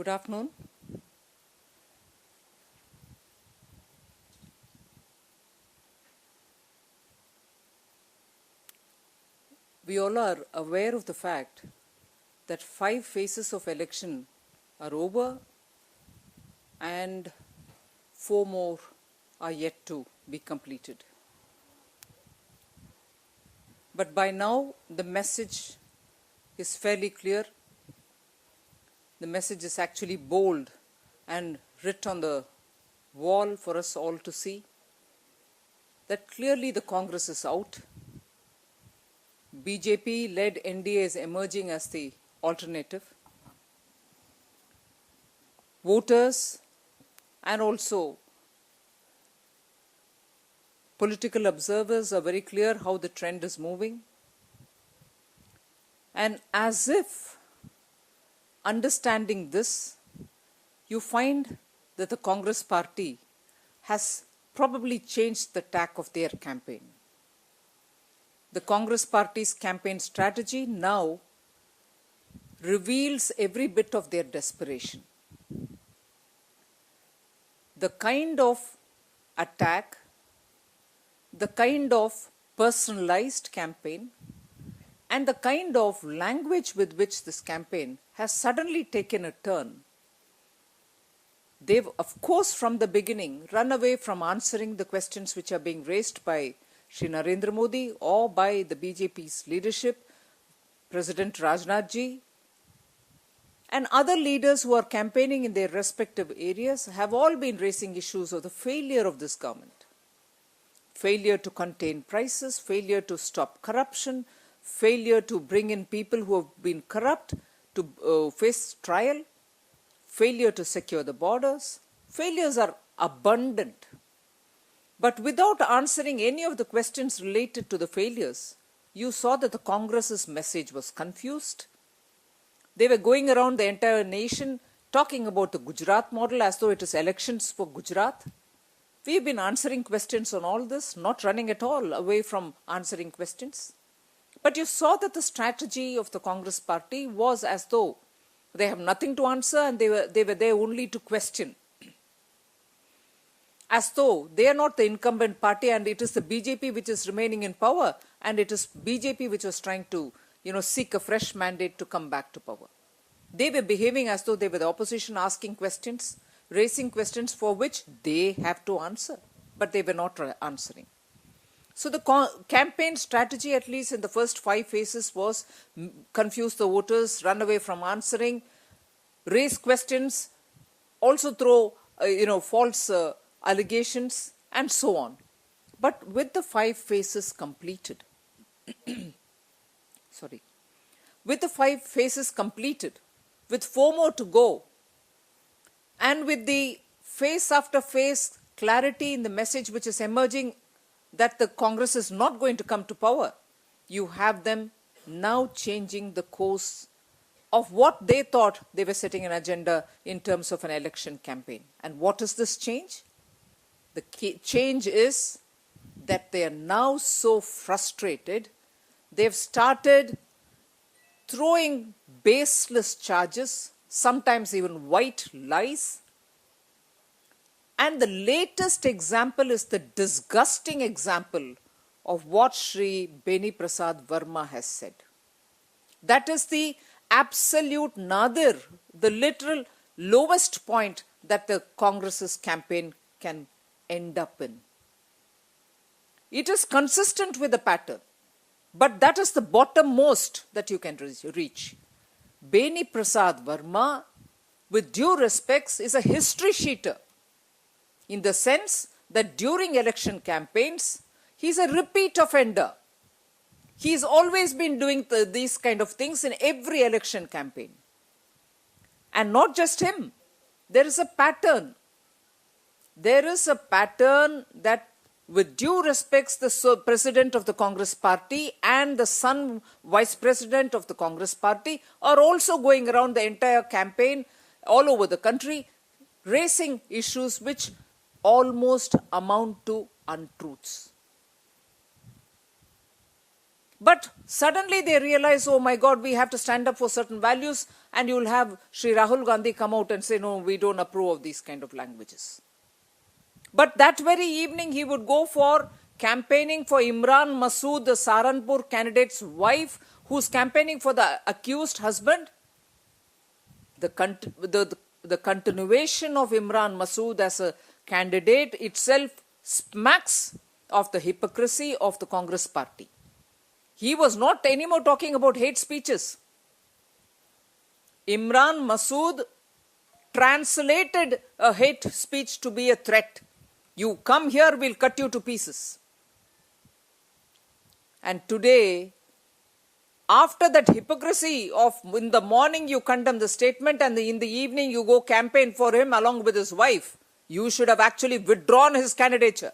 Good afternoon. We all are aware of the fact that 5 phases of election are over and 4 more are yet to be completed. But by now, the message is fairly clear. The message is actually bold and writ on the wall for us all to see that clearly the Congress is out. BJP-led NDA is emerging as the alternative. Voters and also political observers are very clear how the trend is moving. And as if understanding this, you find that the Congress party has probably changed the tack of their campaign. The Congress party's campaign strategy now reveals every bit of their desperation. The kind of attack, the kind of personalized campaign, and the kind of language with which this campaign has suddenly taken a turn. They've, of course, from the beginning, run away from answering the questions which are being raised by Shri Narendra Modi or by the BJP's leadership, President Rajnath ji, and other leaders who are campaigning in their respective areas have all been raising issues of the failure of this government. Failure to contain prices, failure to stop corruption, failure to bring in people who have been corrupt to face trial, failure to secure the borders. Failures are abundant. But without answering any of the questions related to the failures, you saw that the Congress's message was confused. They were going around the entire nation talking about the Gujarat model as though it is elections for Gujarat. We've been answering questions on all this, not running at all away from answering questions. But you saw that the strategy of the Congress party was as though they have nothing to answer and they were there only to question. As though they are not the incumbent party and it is the BJP which is remaining in power and it is BJP which was trying to, seek a fresh mandate to come back to power. They were behaving as though they were the opposition, asking questions, raising questions for which they have to answer, but they were not answering. So the campaign strategy, at least in the first 5 phases, was confuse the voters, run away from answering, raise questions, also throw, false allegations, and so on. But with the 5 phases completed, with the 5 phases completed, with 4 more to go, and with the phase after phase clarity in the message which is emerging that the Congress is not going to come to power, you have them now changing the course of what they thought they were setting an agenda in terms of an election campaign. And what is this change? The change is that they are now so frustrated, they've started throwing baseless charges, sometimes even white lies. And the latest example is the disgusting example of what Shri Beni Prasad Verma has said. That is the absolute nadir, the literal lowest point that the Congress's campaign can end up in. It is consistent with the pattern, but that is the bottommost that you can reach. Beni Prasad Verma, with due respects, is a history sheeter, in the sense that during election campaigns, he's a repeat offender. He's always been doing these kind of things in every election campaign. And not just him, there is a pattern. There is a pattern that, with due respects, the president of the Congress party and the son vice president of the Congress party are also going around the entire campaign all over the country, raising issues which almost amount to untruths. But suddenly they realize, oh my God, we have to stand up for certain values. and you will have Sri Rahul Gandhi come out and say, no, we don't approve of these kind of languages. But that very evening, he would go for campaigning for Imran Masood, the Saharanpur candidate's wife, who's campaigning for the accused husband. The continuation of Imran Masood as a candidate itself smacks of the hypocrisy of the Congress party. He was not anymore talking about hate speeches. Imran Masood translated a hate speech to be a threat. You come here, we'll cut you to pieces. And today, after that hypocrisy of in the morning you condemn the statement and in the evening you go campaign for him along with his wife, you should have actually withdrawn his candidature.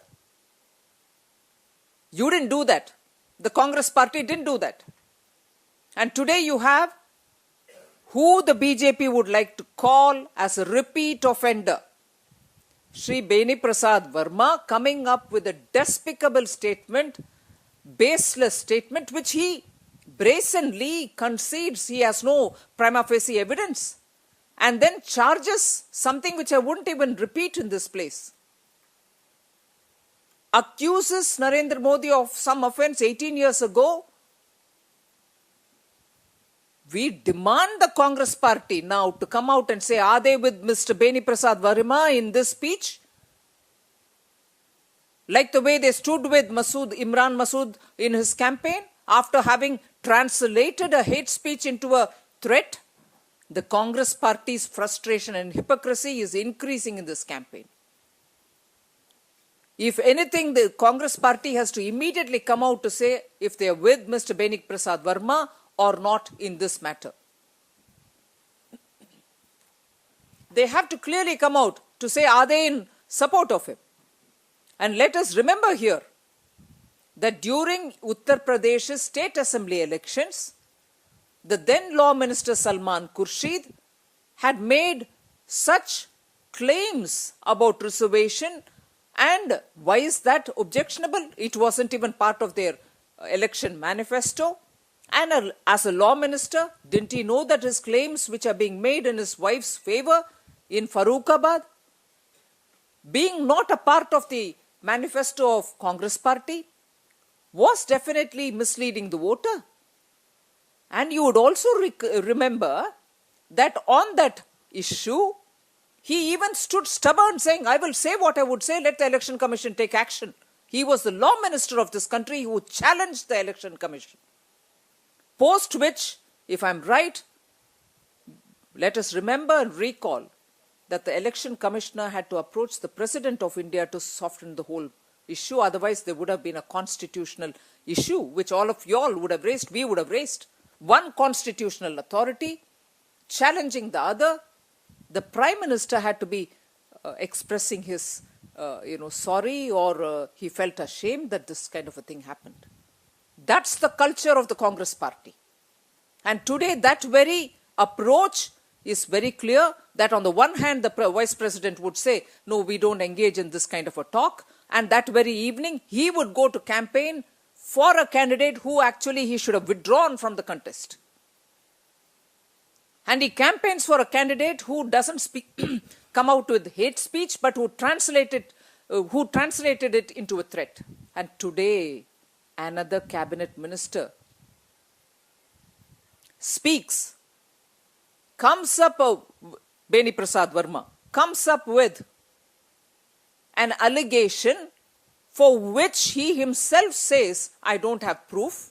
You didn't do that. The Congress party didn't do that. And today you have who the BJP would like to call as a repeat offender. Sri Beni Prasad Verma coming up with a despicable statement, baseless statement, which he brazenly concedes he has no prima facie evidence, and then charges something which I wouldn't even repeat in this place. Accuses Narendra Modi of some offence 18 years ago. We demand the Congress party now to come out and say, are they with Mr. Beni Prasad Verma in this speech? Like the way they stood with Imran Masood in his campaign after having translated a hate speech into a threat. The Congress party's frustration and hypocrisy is increasing in this campaign. If anything, the Congress party has to immediately come out to say if they are with Mr. Beni Prasad Verma or not in this matter. They have to clearly come out to say, are they in support of him? And let us remember here that during Uttar Pradesh's state assembly elections, the then law minister Salman Khurshid had made such claims about reservation. And why is that objectionable? It wasn't even part of their election manifesto. And as a law minister, didn't he know that his claims which are being made in his wife's favor in Farrukhabad, being not a part of the manifesto of Congress party, was definitely misleading the voter? And you would also remember that on that issue, he even stood stubborn saying, I will say what I would say, let the election commission take action. He was the law minister of this country who challenged the election commission. Post which, if I'm right, let us remember and recall that the election commissioner had to approach the President of India to soften the whole issue. Otherwise, there would have been a constitutional issue, which all of you all would have raised, we would have raised. One constitutional authority challenging the other. The Prime Minister had to be expressing his, sorry, or he felt ashamed that this kind of a thing happened. That's the culture of the Congress party. And today that very approach is very clear that on the one hand, the Vice President would say, no, we don't engage in this kind of a talk. And that very evening, he would go to campaign for a candidate who actually he should have withdrawn from the contest. And he campaigns for a candidate who doesn't come out with hate speech, but who translated it into a threat. And today, another cabinet minister speaks, comes up, Beni Prasad Verma, comes up with an allegation for which he himself says, I don't have proof.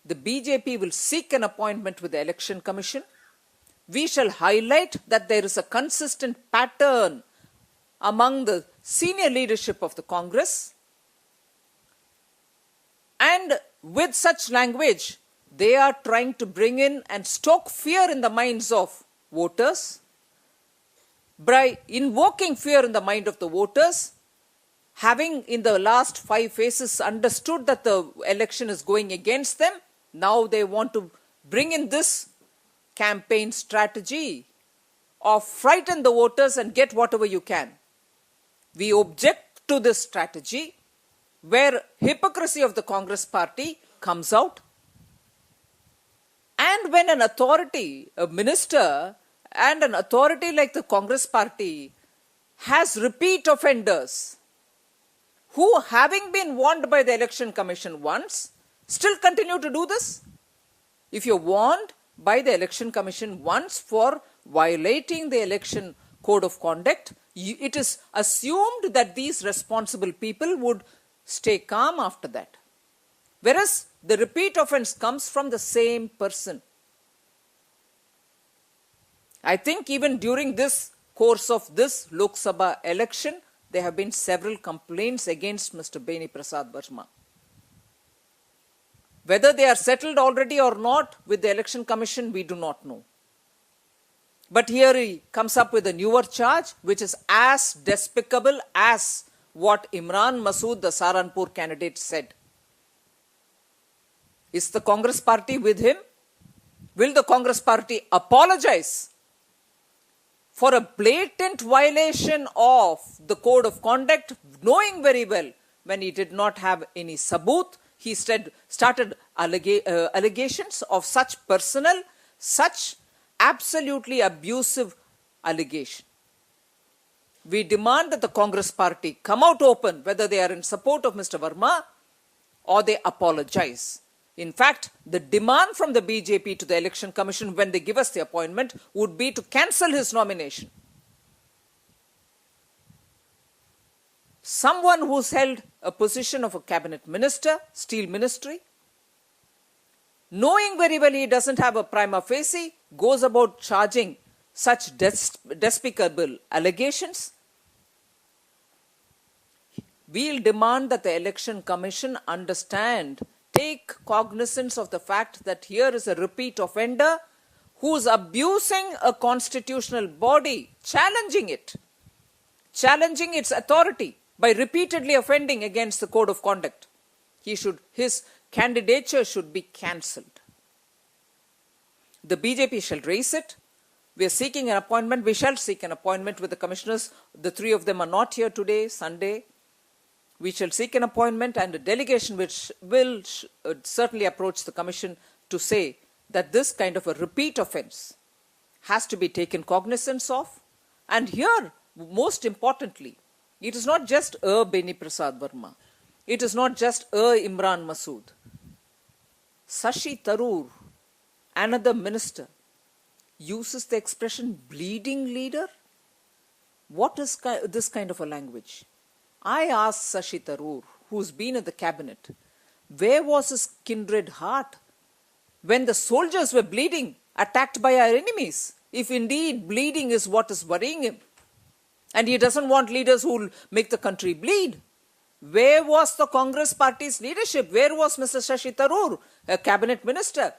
The BJP will seek an appointment with the Election Commission. We shall highlight that there is a consistent pattern among the senior leadership of the Congress. And with such language, they are trying to bring in and stoke fear in the minds of voters. By invoking fear in the mind of the voters, having in the last 5 phases understood that the election is going against them, now they want to bring in this campaign strategy of frighten the voters and get whatever you can. We object to this strategy where hypocrisy of the Congress party comes out. And when an authority, a minister, and an authority like the Congress party has repeat offenders who, having been warned by the Election Commission once, still continue to do this? If you're warned by the Election Commission once for violating the election code of conduct, it is assumed that these responsible people would stay calm after that. Whereas the repeat offense comes from the same person. I think even during this course of this Lok Sabha election, there have been several complaints against Mr. Beni Prasad Verma. Whether they are settled already or not with the Election Commission, we do not know. But here he comes up with a newer charge, which is as despicable as what Imran Masood, the Saharanpur candidate, said. Is the Congress party with him? Will the Congress party apologize for a blatant violation of the code of conduct, knowing very well when he did not have any sabut, he started allegations of such personal, such absolutely abusive allegation. We demand that the Congress party come out open, whether they are in support of Mr. Verma or they apologize. In fact, the demand from the BJP to the Election Commission when they give us the appointment would be to cancel his nomination. Someone who's held a position of a cabinet minister, steel ministry, knowing very well he doesn't have a prima facie, goes about charging such despicable allegations. We'll demand that the Election Commission take cognizance of the fact that here is a repeat offender who's abusing a constitutional body, challenging its authority by repeatedly offending against the code of conduct. His candidature should be cancelled. The BJP shall raise it. We are seeking an appointment. We shall seek an appointment with the commissioners. The three of them are not here today, Sunday. We shall seek an appointment and a delegation which will certainly approach the commission to say that this kind of a repeat offence has to be taken cognizance of. And here, most importantly, it is not just Beni Prasad Verma. It is not just Imran Masood. Shashi Tharoor, another minister, uses the expression bleeding leader. What is this kind of a language? I asked Shashi Tharoor, who's been in the cabinet, where was his kindred heart when the soldiers were bleeding, attacked by our enemies? If indeed bleeding is what is worrying him, and he doesn't want leaders who will make the country bleed. Where was the Congress party's leadership? Where was Mr. Shashi Tharoor, a cabinet minister?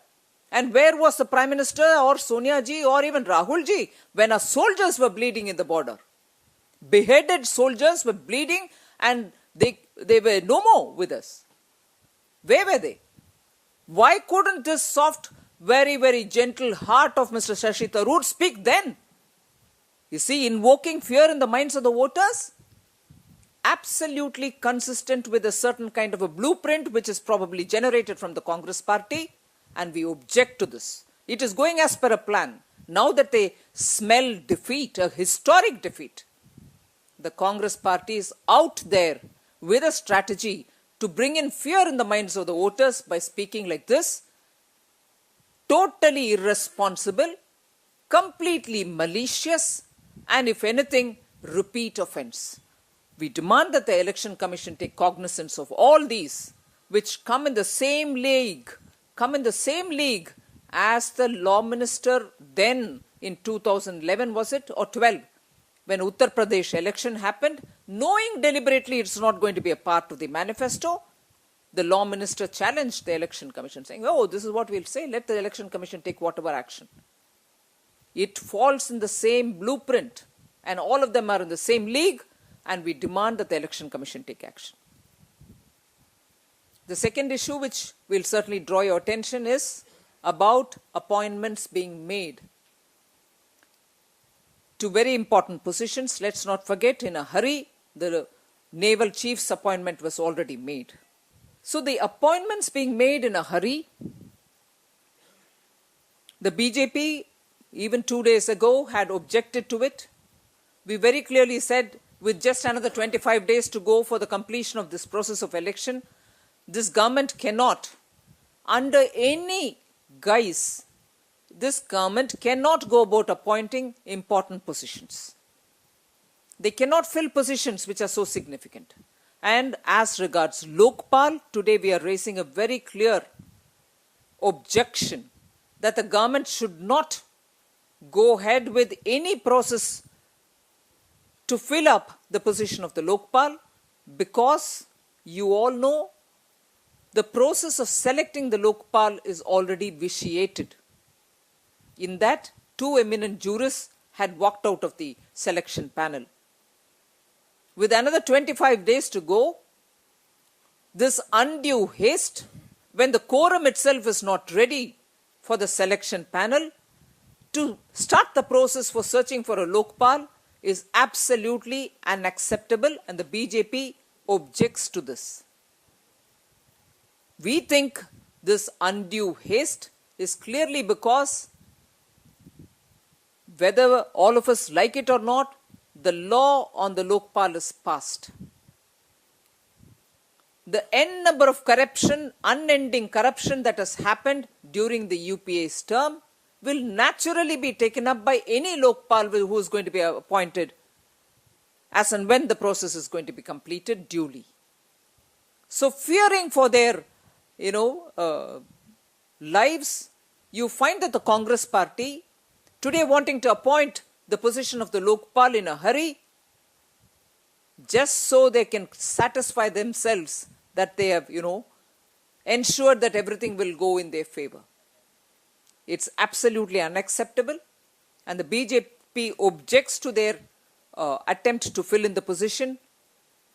And where was the Prime Minister or Sonia ji or even Rahul ji when our soldiers were bleeding in the border? Beheaded soldiers were bleeding and they were no more with us. Where were they? Why couldn't this soft, very, very gentle heart of Mr. Shashi Tharoor speak then? You see, invoking fear in the minds of the voters? Absolutely consistent with a certain kind of a blueprint which is probably generated from the Congress party, and we object to this. It is going as per a plan. Now that they smell defeat, a historic defeat, the Congress party is out there with a strategy to bring in fear in the minds of the voters by speaking like this. Totally irresponsible, completely malicious, and if anything, repeat offence. We demand that the Election Commission take cognizance of all these, which come in the same league as the law minister then in 2011, was it, or 12, when Uttar Pradesh election happened, knowing deliberately it's not going to be a part of the manifesto, the law minister challenged the Election Commission saying, oh, this is what we'll say, let the Election Commission take whatever action. It falls in the same blueprint and all of them are in the same league, and we demand that the Election Commission take action. The second issue which will certainly draw your attention is about appointments being made to very important positions. Let's not forget, in a hurry, the naval chief's appointment was already made. So the appointments being made in a hurry The BJP, even 2 days ago, had objected to it. We very clearly said, with just another 25 days to go for the completion of this process of election, this government cannot, under any guise, this government cannot go about appointing important positions. They cannot fill positions which are so significant. And as regards Lokpal, today we are raising a very clear objection that the government should not go ahead with any process to fill up the position of the Lokpal, because you all know the process of selecting the Lokpal is already vitiated. In that, 2 eminent jurists had walked out of the selection panel. With another 25 days to go, this undue haste, when the quorum itself is not ready for the selection panel, to start the process for searching for a Lokpal is absolutely unacceptable, and the BJP objects to this. We think this undue haste is clearly because, whether all of us like it or not, the law on the Lokpal is passed. The n number of corruption, unending corruption that has happened during the UPA's term will naturally be taken up by any Lokpal who is going to be appointed as and when the process is going to be completed duly. So fearing for their, lives, you find that the Congress party, today wanting to appoint the position of the Lokpal in a hurry, just so they can satisfy themselves that they have, ensured that everything will go in their favor. It's absolutely unacceptable, and the BJP objects to their attempt to fill in the position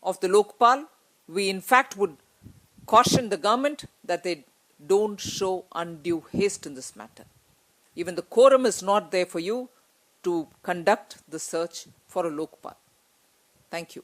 of the Lokpal. We in fact would caution the government that they don't show undue haste in this matter. Even the quorum is not there for you to conduct the search for a Lokpal. Thank you.